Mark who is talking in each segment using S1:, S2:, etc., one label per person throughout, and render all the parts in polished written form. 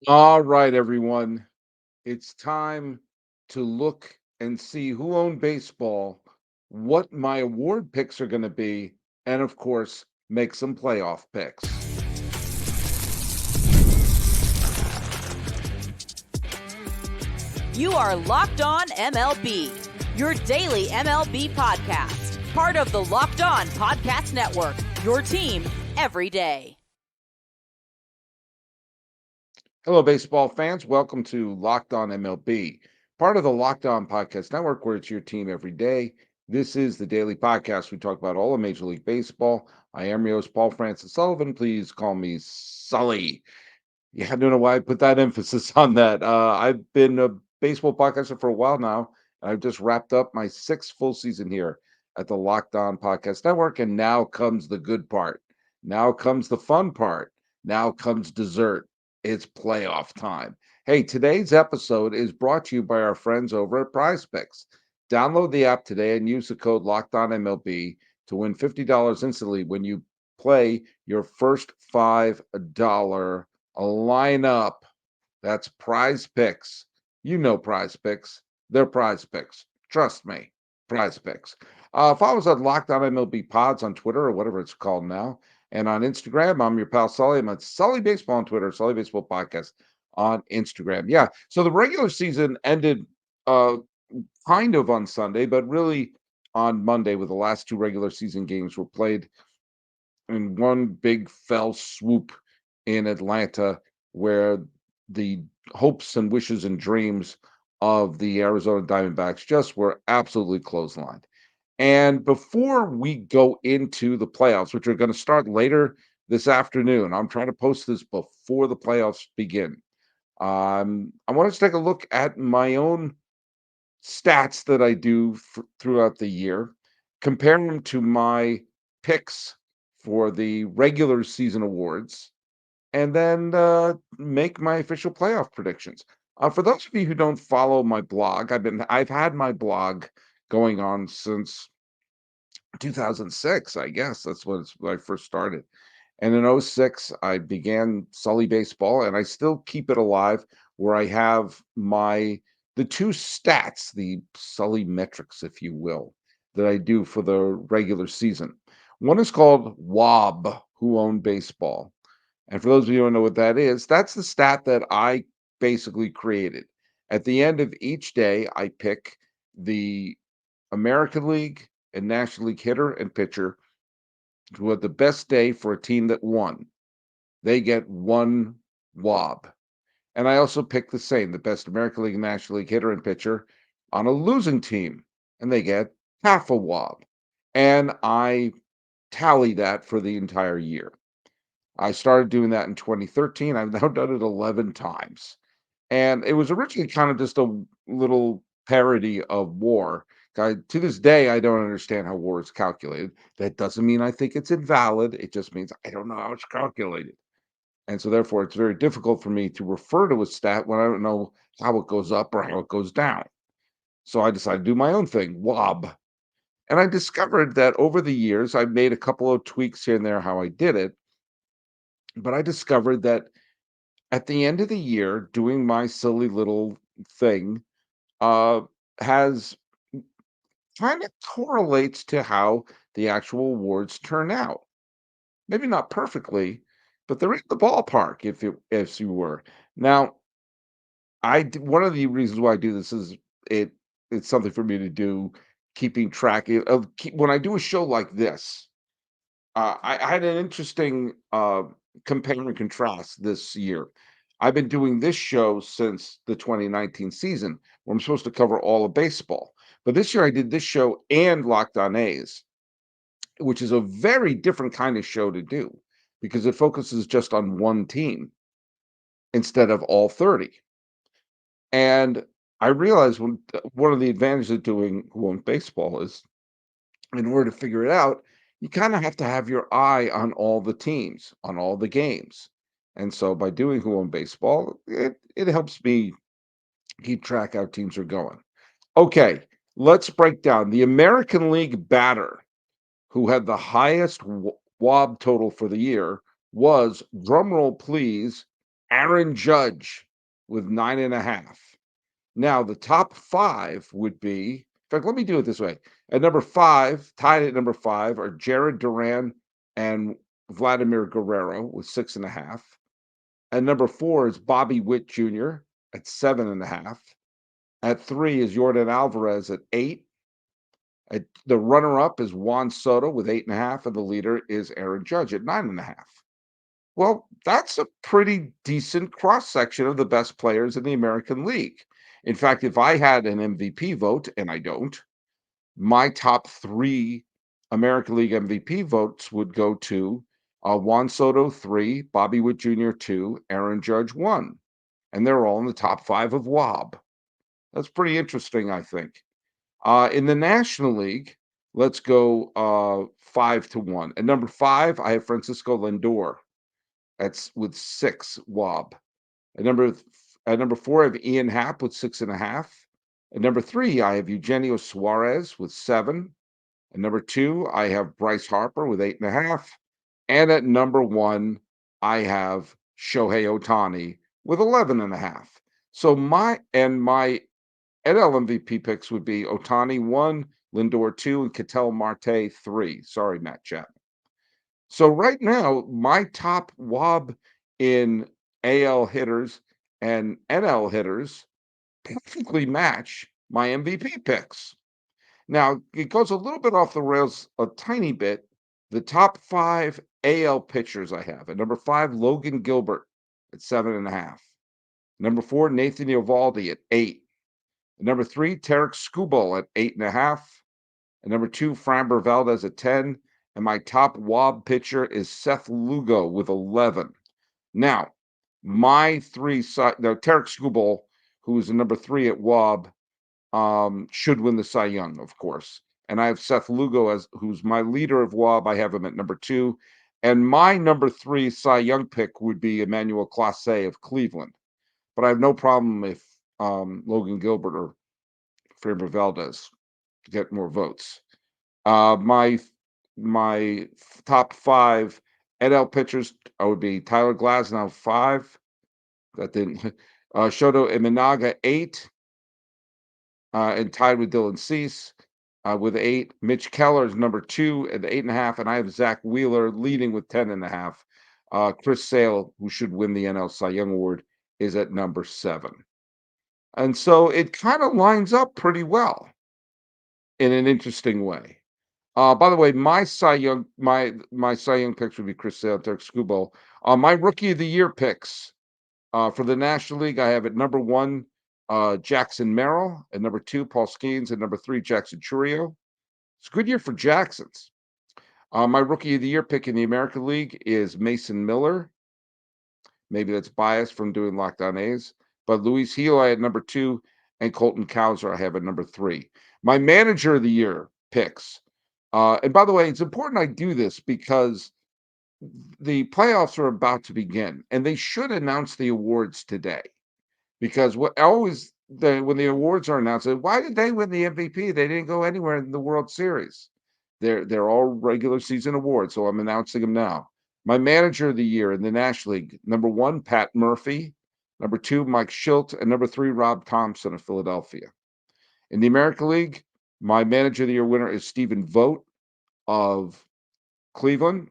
S1: All right, everyone. It's time to look and see who owned baseball, what my award picks are going to be, and of course, make some playoff picks.
S2: You are Locked On MLB, your daily MLB podcast, part of the Locked On Podcast Network, your team every day.
S1: Hello, baseball fans. Welcome to Locked On MLB, part of the Locked On Podcast Network, where it's your team every day. This is the daily podcast. We talk about all of Major League Baseball. I am your host, Paul Francis Sullivan. Please call me Sully. Yeah, I don't know why I put that emphasis on that. I've been a baseball podcaster for a while now, and I've just wrapped up my sixth full season here at the Locked On Podcast Network. And now comes the good part. Now comes the fun part. Now comes dessert. It's playoff time. Hey, today's episode is brought to you by our friends over at PrizePicks. Download the app today and use the code Locked On MLB to win $50 instantly when you play your first $5 a lineup. That's Prize Picks. You know Prize Picks. They're Prize Picks. Trust me, Prize Picks. Follow us at Locked On MLB Pods on Twitter or whatever it's called now. And on Instagram, I'm your pal Sully. I'm at Sully Baseball on Twitter, Sully Baseball Podcast on Instagram. Yeah. So the regular season ended uh kind of on Sunday, but really on Monday with the last two regular season games were played in one big fell swoop in Atlanta, where the hopes and wishes and dreams of the Arizona Diamondbacks just were absolutely clotheslined. And before we go into the playoffs, which are going to start later this afternoon, I'm trying to post this before the playoffs begin. I want to take a look at my own stats that I do throughout the year, compare them to my picks for the regular season awards, and then make my official playoff predictions. For those of you who don't follow my blog, I've had my blog going on since 2006. I guess that's when I first started. And in '06, I began Sully Baseball, and I still keep it alive where I have the two stats, the Sully metrics, if you will, that I do for the regular season. One is called WOB, Who Owned Baseball. And for those of you who don't know what that is, that's the stat that I basically created. At the end of each day, I pick the American League and National League hitter and pitcher who had the best day for a team that won. They get one wob. And I also pick the same, the best American League and National League hitter and pitcher on a losing team, and they get half a wob. And I tally that for the entire year. I started doing that in 2013. I've now done it 11 times. And it was originally kind of just a little parody of war. To this day, I don't understand how war is calculated. That doesn't mean I think it's invalid. It just means I don't know how it's calculated. And so, therefore, it's very difficult for me to refer to a stat when I don't know how it goes up or how it goes down. So I decided to do my own thing, WOB. And I discovered that over the years, I made a couple of tweaks here and there how I did it. But I discovered that at the end of the year, doing my silly little thing uh, has kind of correlates to how the actual awards turn out. Maybe not perfectly, but they're in the ballpark. If you were now, one of the reasons why I do this is it it's something for me to do, keeping track when I do a show like this. I had an interesting compare and contrast this year. I've been doing this show since the 2019 season, where I'm supposed to cover all of baseball. But this year I did this show and Locked On A's, which is a very different kind of show to do because it focuses just on one team instead of all 30. And I realized one of the advantages of doing one baseball is in order to figure it out, you kind of have to have your eye on all the teams, on all the games. And so by doing Who Won Baseball, it helps me keep track how teams are going. Okay, let's break down the American League batter who had the highest WOB total for the year was, drumroll please, Aaron Judge with 9.5. Now, the top 5 would be, in fact, let me do it this way. At number 5, tied at number 5 are Jared Duran and Vladimir Guerrero with 6.5. At number 4 is Bobby Witt Jr. at 7.5. At 3 is Jordan Alvarez at 8. The runner-up is Juan Soto with 8.5, and the leader is Aaron Judge at 9.5. Well, that's a pretty decent cross-section of the best players in the American League. In fact, if I had an MVP vote, and I don't, my top 3 American League MVP votes would go to Juan Soto 3, Bobby Witt Jr. 2, Aaron Judge 1. And they're all in the top 5 of WOB. That's pretty interesting, I think. In the National League, let's go 5-1. At number 5, I have Francisco Lindor. That's with 6 WOB. At number 4, I have Ian Happ with 6.5. At number 3, I have Eugenio Suarez with 7. At number 2, I have Bryce Harper with 8.5. And at number 1, I have Shohei Ohtani with 11.5. So my NL MVP picks would be Ohtani 1, Lindor 2, and Ketel Marte 3. Sorry, Matt Chapman. So right now, my top WOB in AL hitters and NL hitters perfectly match my MVP picks. Now, it goes a little bit off the rails a tiny bit. The top 5 AL pitchers I have. At number 5, Logan Gilbert at 7.5. Number 4, Nathan Eovaldi at 8. At number 3, Tarek Skubal at 8.5. At number 2, Framber Valdez at 10. And my top WOB pitcher is Seth Lugo with 11. Now, my 3 Tarek Skubal, who is the number 3 at WOB, should win the Cy Young, of course. And I have Seth Lugo who's my leader of WOB. I have him at number 2. And my number 3 Cy Young pick would be Emmanuel Clase of Cleveland. But I have no problem if Logan Gilbert or Framber Valdez get more votes. My top 5 NL pitchers would be Tyler Glasnow 5. That didn't. Shoto Imanaga 8. And tied with Dylan Cease with 8. Mitch Keller is number 2 at 8.5, and I have Zach Wheeler leading with 10.5. Chris Sale, who should win the NL Cy Young Award, is at number 7. And so it kind of lines up pretty well in an interesting way. By the way, my Cy Young picks would be Chris Sale, Derek Skubal. My Rookie of the Year picks for the National League, I have at number 1 Jackson Merrill, at number 2 Paul Skeens, at number 3 Jackson Churio. It's a good year for Jacksons. My Rookie of the Year pick in the American League is Mason Miller. Maybe that's biased from doing Lockdown A's, but Luis Gil at number 2 and Colton Cowser I have at number 3. My Manager of the Year picks. And by the way, it's important I do this because the playoffs are about to begin, and they should announce the awards today. Because when the awards are announced, why did they win the MVP? They didn't go anywhere in the World Series. They're all regular season awards, so I'm announcing them now. My Manager of the Year in the National League: number 1, Pat Murphy; number 2, Mike Schilt; and number 3, Rob Thompson of Philadelphia. In the American League, my Manager of the Year winner is Stephen Vogt of Cleveland.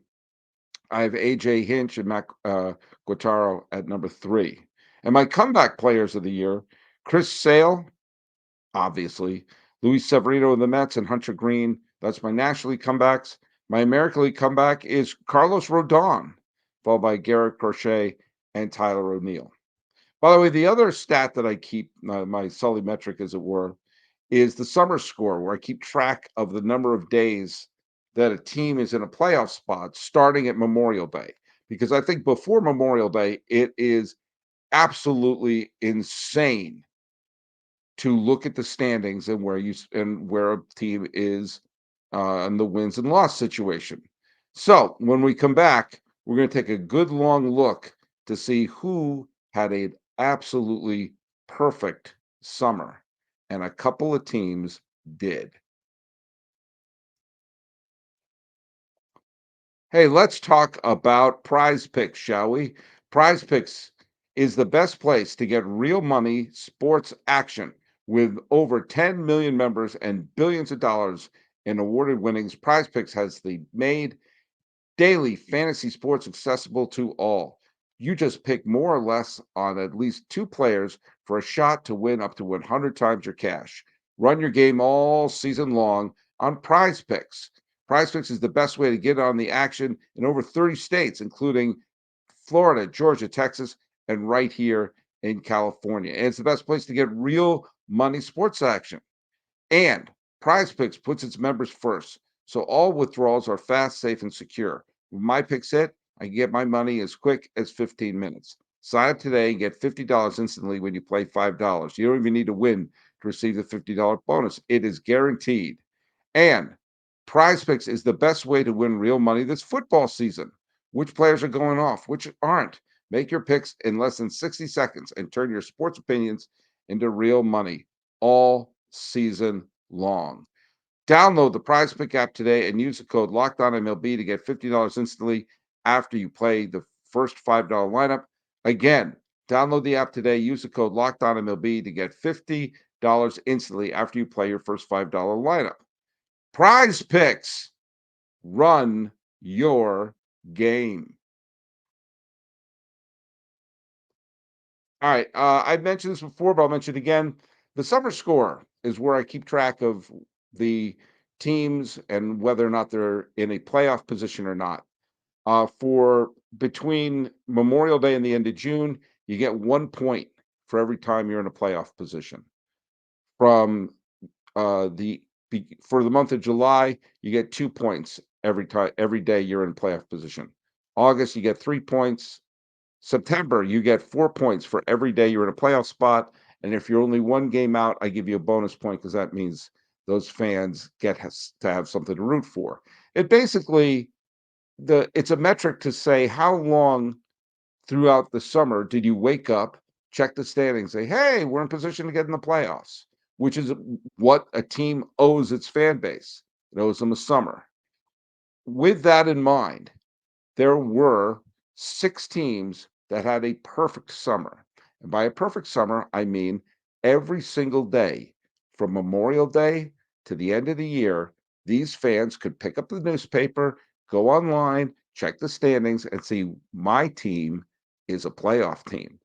S1: I have AJ Hinch and Matt Guattaro at number 3. And my comeback players of the year: Chris Sale, obviously, Luis Severino of the Mets, and Hunter Green. That's my National League comebacks. My American League comeback is Carlos Rodon, followed by Garrett Crochet and Tyler O'Neill. By the way, the other stat that I keep, my Sully metric, as it were, is the summer score, where I keep track of the number of days that a team is in a playoff spot starting at Memorial Day. Because I think before Memorial Day, it is absolutely insane to look at the standings and where a team is in the wins and loss situation. So when we come back, we're going to take a good long look to see who had an absolutely perfect summer, and a couple of teams did. Hey, let's talk about PrizePicks, shall we? PrizePicks is the best place to get real money sports action. With over 10 million members and billions of dollars in awarded winnings, PrizePicks has made daily fantasy sports accessible to all. You just pick more or less on at least two players for a shot to win up to 100 times your cash. Run your game all season long on PrizePicks. PrizePicks is the best way to get on the action in over 30 states, including Florida, Georgia, Texas, and right here in California. And it's the best place to get real money sports action. And PrizePicks puts its members first, so all withdrawals are fast, safe, and secure. When my picks hit, I can get my money as quick as 15 minutes. Sign up today and get $50 instantly when you play $5. You don't even need to win to receive the $50 bonus. It is guaranteed. And PrizePicks is the best way to win real money this football season. Which players are going off, which aren't? Make your picks in less than 60 seconds and turn your sports opinions into real money all season long. Download the PrizePick app today and use the code LOCKEDONMLB to get $50 instantly after you play the first $5 lineup. Again, download the app today. Use the code LOCKEDONMLB to get $50 instantly after you play your first $5 lineup. PrizePicks, run your game. All right. I've mentioned this before, but I'll mention it again. The summer score is where I keep track of the teams and whether or not they're in a playoff position or not. For between Memorial Day and the end of June, you get 1 point for every time you're in a playoff position. From for the month of July, you get 2 points every day you're in playoff position. August, you get 3 points. September, you get 4 points for every day you're in a playoff spot. And if you're only one game out, I give you a bonus point because that means those fans get to have something to root for. It basically it's a metric to say how long throughout the summer did you wake up, check the standings, say, hey, we're in position to get in the playoffs, which is what a team owes its fan base. It owes them a summer. With that in mind, there were 6 teams that had a perfect summer. And by a perfect summer, I mean every single day from Memorial Day to the end of the year, these fans could pick up the newspaper, go online, check the standings, and see my team is a playoff team.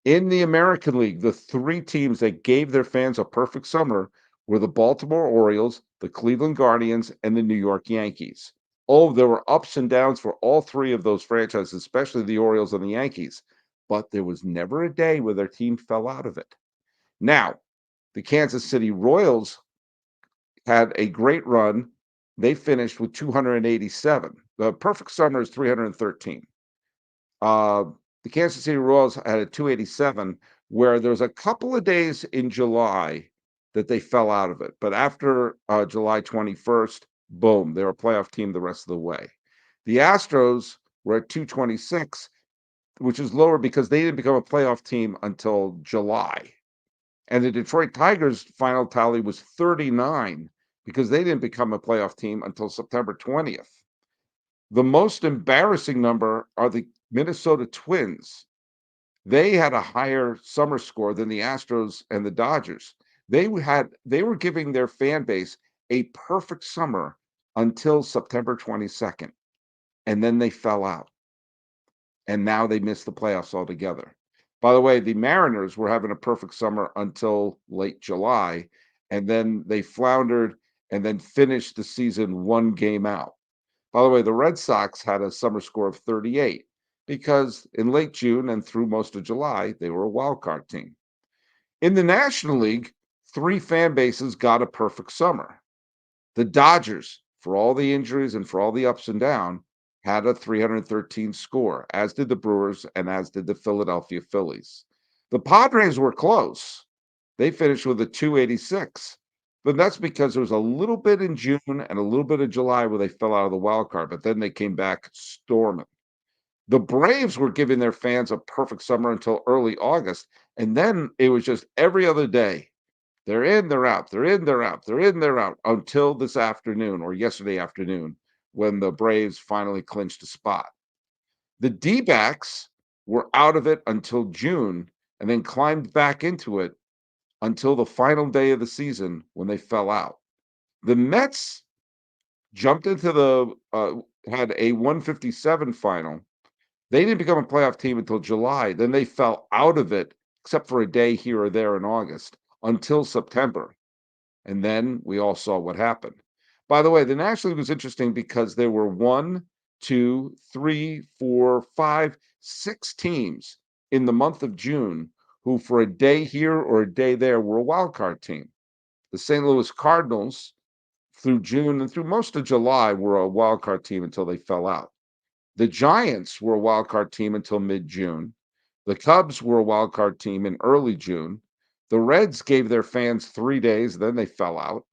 S1: In the American League, the 3 teams that gave their fans a perfect summer were the Baltimore Orioles, the Cleveland Guardians, and the New York Yankees. Oh, there were ups and downs for all 3 of those franchises, especially the Orioles and the Yankees, but there was never a day where their team fell out of it. Now, the Kansas City Royals had a great run. They finished with 287. The perfect summer is 313. Uh, the Kansas City Royals had a 287, where there was a couple of days in July that they fell out of it. But after July 21st, boom, they were a playoff team the rest of the way. The Astros were at 226, which is lower because they didn't become a playoff team until July. And the Detroit Tigers' final tally was 39 because they didn't become a playoff team until September 20th. The most embarrassing number are the Minnesota Twins. They had a higher summer score than the Astros and the Dodgers. They were giving their fan base a perfect summer until September 22nd, and then they fell out. And now they missed the playoffs altogether. By the way, the Mariners were having a perfect summer until late July, and then they floundered and then finished the season 1 game out. By the way, the Red Sox had a summer score of 38 because in late June and through most of July, they were a wild card team. In the National League, 3 fan bases got a perfect summer. The Dodgers, for all the injuries and for all the ups and downs, had a 313 score, as did the Brewers and as did the Philadelphia Phillies. The Padres were close. They finished with a 286. But that's because there was a little bit in June and a little bit of July where they fell out of the wild card, but then they came back storming. The Braves were giving their fans a perfect summer until early August, and then it was just every other day. They're in, they're out, they're in, they're out, they're in, they're out, until this afternoon or yesterday afternoon when the Braves finally clinched a spot. The D-backs were out of it until June and then climbed back into it until the final day of the season when they fell out. The Mets jumped into had a 157 final. They didn't become a playoff team until July. Then they fell out of it, except for a day here or there in August, until September. And then we all saw what happened. By the way, the National League was interesting because there were one, two, three, four, five, six teams in the month of June who, for a day here or a day there, were a wild card team. The St. Louis Cardinals, through June and through most of July, were a wild card team until they fell out. The Giants were a wild card team until mid-June. The Cubs were a wild card team in early June. The Reds gave their fans 3 days, then they fell out.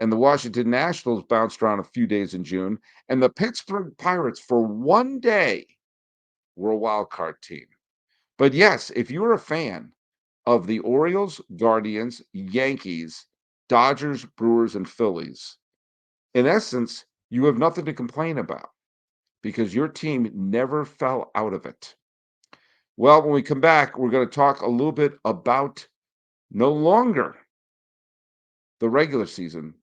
S1: And the Washington Nationals bounced around a few days in June. And the Pittsburgh Pirates, for one day, were a wild card team. But yes, if you're a fan of the Orioles, Guardians, Yankees, Dodgers, Brewers, and Phillies, in essence, you have nothing to complain about because your team never fell out of it. Well, when we come back, we're going to talk a little bit about no longer the regular season.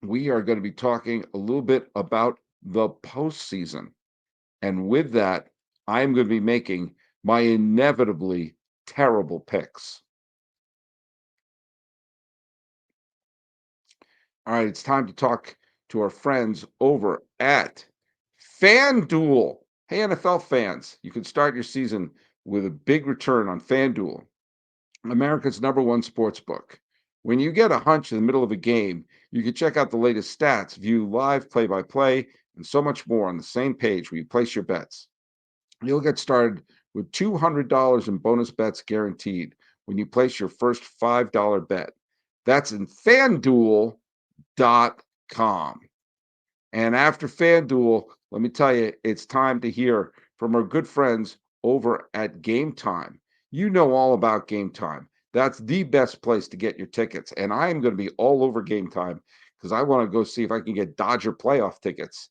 S1: We are going to be talking a little bit about the postseason. And with that, I'm going to be making my inevitably terrible picks. All right, it's time to talk to our friends over at FanDuel. Hey, NFL fans, you can start your season with a big return on FanDuel, America's #1 sports book. When you get a hunch in the middle of a game, you can check out the latest stats, view live play-by-play, and so much more on the same page where you place your bets. You'll get started with $200 in bonus bets guaranteed when you place your first $5 bet. That's in FanDuel.com. And after FanDuel, let me tell you, it's time to hear from our good friends over at Gametime. You know all about Gametime. That's the best place to get your tickets. And I am going to be all over Gametime because I want to go see if I can get Dodger playoff tickets,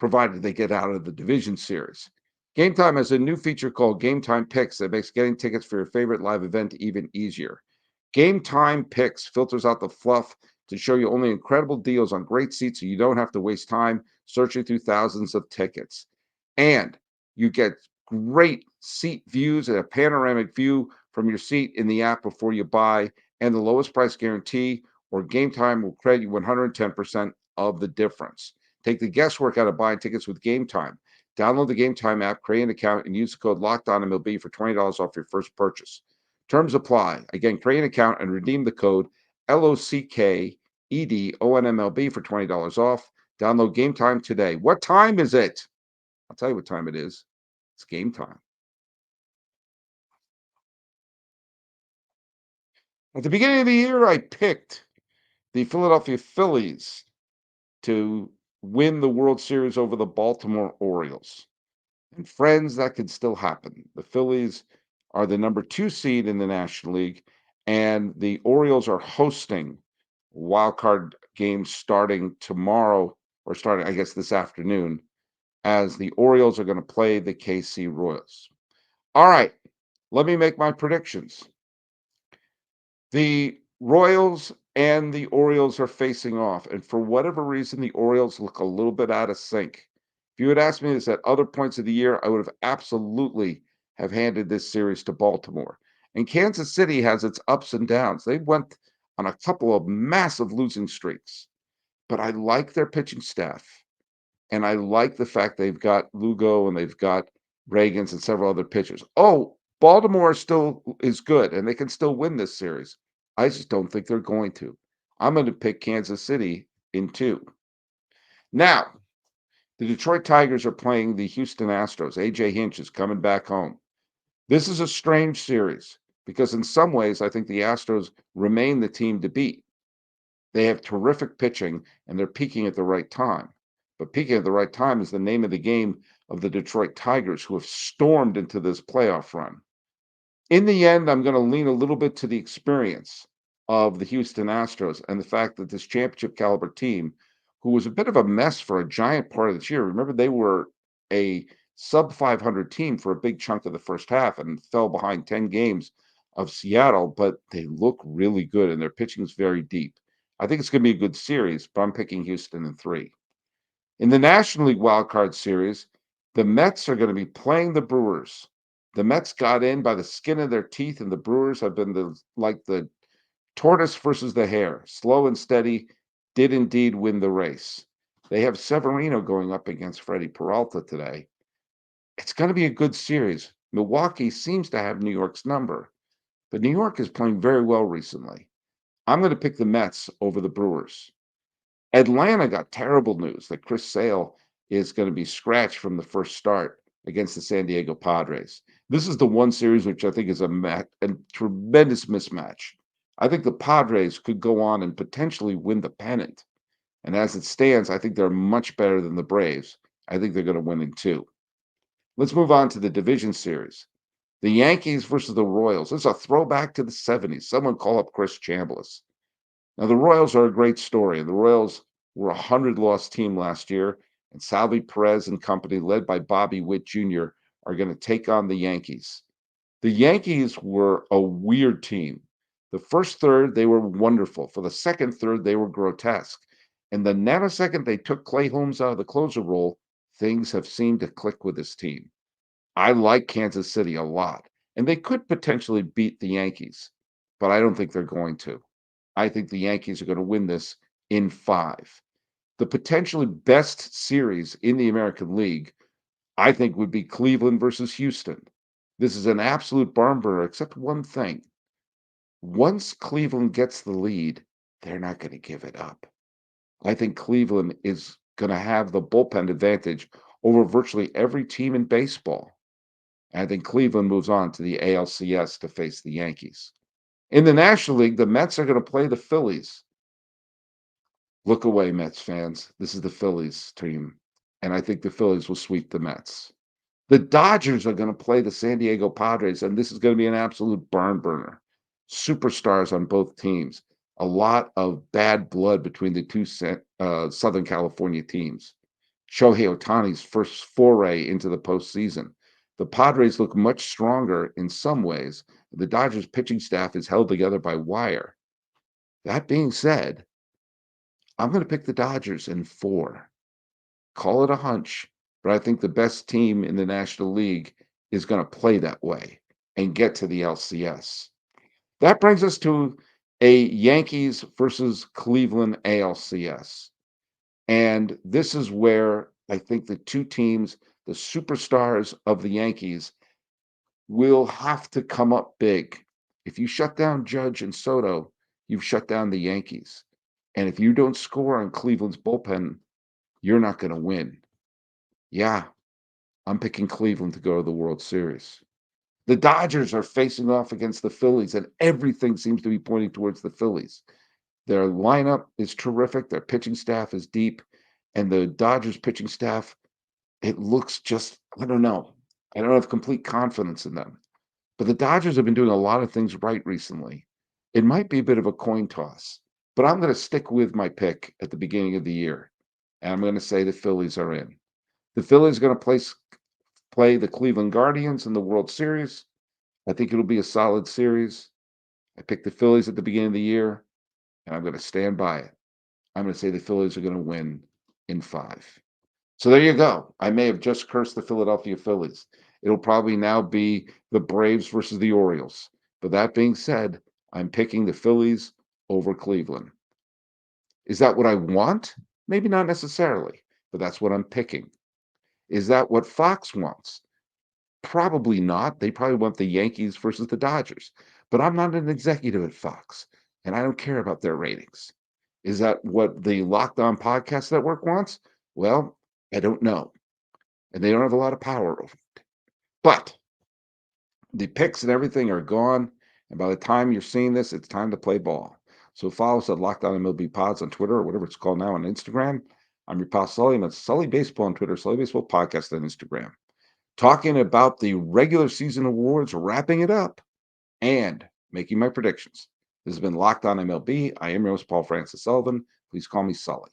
S1: provided they get out of the division series. Gametime has a new feature called Gametime Picks that makes getting tickets for your favorite live event even easier. Gametime Picks filters out the fluff to show you only incredible deals on great seats so you don't have to waste time searching through thousands of tickets. And you get great seat views and a panoramic view from your seat in the app before you buy, and the lowest price guarantee, or Gametime will credit you 110% of the difference. Take the guesswork out of buying tickets with Gametime. Download the Gametime app, create an account, and use the code LOCKEDONMLB for $20 off your first purchase. Terms apply. Again, create an account and redeem the code LOCKEDONMLB for $20 off. Download Gametime today. What time is it? I'll tell you what time it is. It's game time. At the beginning of the year, I picked the Philadelphia Phillies to win the World Series over the Baltimore Orioles. And friends, that could still happen. The Phillies are the #2 seed in the National League, and the Orioles are hosting wild card games starting tomorrow, or starting, I guess, this afternoon, as the Orioles are going to play the KC Royals. All right, let me make my predictions. The Royals and the Orioles are facing off, and for whatever reason, the Orioles look a little bit out of sync. If you had asked me this at other points of the year, I would have absolutely have handed this series to Baltimore. And Kansas City has its ups and downs. They went on a couple of massive losing streaks, but I like their pitching staff, and I like the fact they've got Lugo and they've got Reagans and several other pitchers. Oh, Baltimore still is good, and they can still win this series. I just don't think they're going to. I'm going to pick Kansas City in 2. Now, the Detroit Tigers are playing the Houston Astros. AJ Hinch is coming back home. This is a strange series because in some ways, I think the Astros remain the team to beat. They have terrific pitching and they're peaking at the right time. But peaking at the right time is the name of the game of the Detroit Tigers, who have stormed into this playoff run. In the end, I'm going to lean a little bit to the experience of the Houston Astros and the fact that this championship caliber team, who was a bit of a mess for a giant part of this year, remember they were a sub 500 team for a big chunk of the first half and fell behind 10 games of Seattle, but they look really good and their pitching is very deep. I think it's going to be a good series, but I'm picking Houston in 3. In the National League Wild Card Series, the Mets are going to be playing the Brewers. The Mets got in by the skin of their teeth, and the Brewers have been like the tortoise versus the hare, slow and steady, did indeed win the race. They have Severino going up against Freddie Peralta today. It's going to be a good series. Milwaukee seems to have New York's number, but New York is playing very well recently. I'm going to pick the Mets over the Brewers. Atlanta got terrible news that Chris Sale is going to be scratched from the first start against the San Diego Padres. This is the one series which I think is a tremendous mismatch. I think the Padres could go on and potentially win the pennant. And as it stands, I think they're much better than the Braves. I think they're going to win in 2. Let's move on to the division series. The Yankees versus the Royals. It's a throwback to the 70s. Someone call up Chris Chambliss. Now, the Royals are a great story. The Royals were a 100-loss team last year, and Salvi Perez and company, led by Bobby Witt Jr., are going to take on the Yankees. The Yankees were a weird team. The first third, they were wonderful. For the second third, they were grotesque. And the nanosecond they took Clay Holmes out of the closer role, things have seemed to click with this team. I like Kansas City a lot, and they could potentially beat the Yankees, but I don't think they're going to. I think the Yankees are going to win this in 5. The potentially best series in the American League, I think, would be Cleveland versus Houston. This is an absolute barn burner, except one thing. Once Cleveland gets the lead, they're not going to give it up. I think Cleveland is going to have the bullpen advantage over virtually every team in baseball. And I think Cleveland moves on to the ALCS to face the Yankees. In the National League, the Mets are going to play the Phillies. Look away, Mets fans. This is the Phillies team, and I think the Phillies will sweep the Mets. The Dodgers are going to play the San Diego Padres, and this is going to be an absolute barn burner. Superstars on both teams. A lot of bad blood between the two Southern California teams. Shohei Ohtani's first foray into the postseason. The Padres look much stronger in some ways. The Dodgers pitching staff is held together by wire. That being said, I'm going to pick the Dodgers in 4. Call it a hunch, but I think the best team in the National League is going to play that way and get to the LCS. That brings us to a Yankees versus Cleveland ALCS. And this is where I think the two teams, the superstars of the Yankees, will have to come up big. If you shut down Judge and Soto, you've shut down the Yankees. And if you don't score on Cleveland's bullpen, you're not going to win. Yeah, I'm picking Cleveland to go to the World Series. The Dodgers are facing off against the Phillies, and everything seems to be pointing towards the Phillies. Their lineup is terrific. Their pitching staff is deep. And the Dodgers pitching staff, it looks just, I don't know. I don't have complete confidence in them. But the Dodgers have been doing a lot of things right recently. It might be a bit of a coin toss, but I'm going to stick with my pick at the beginning of the year. And I'm going to say the Phillies are in. The Phillies are going to play the Cleveland Guardians in the World Series. I think it'll be a solid series. I picked the Phillies at the beginning of the year, and I'm going to stand by it. I'm going to say the Phillies are going to win in 5. So there you go. I may have just cursed the Philadelphia Phillies. It'll probably now be the Braves versus the Orioles. But that being said, I'm picking the Phillies over Cleveland. Is that what I want? Maybe not necessarily, but that's what I'm picking. Is that what Fox wants? Probably not. They probably want the Yankees versus the Dodgers. But I'm not an executive at Fox, and I don't care about their ratings. Is that what the Locked On Podcast Network wants? Well, I don't know. And they don't have a lot of power over it. But the picks and everything are gone. And by the time you're seeing this, it's time to play ball. So follow us at Locked On MLB Pods on Twitter or whatever it's called now on Instagram. I'm your pal Sully, and that's Sully Baseball on Twitter, Sully Baseball Podcast on Instagram. Talking about the regular season awards, wrapping it up, and making my predictions. This has been Locked On MLB. I am your host, Paul Francis Sullivan. Please call me Sully.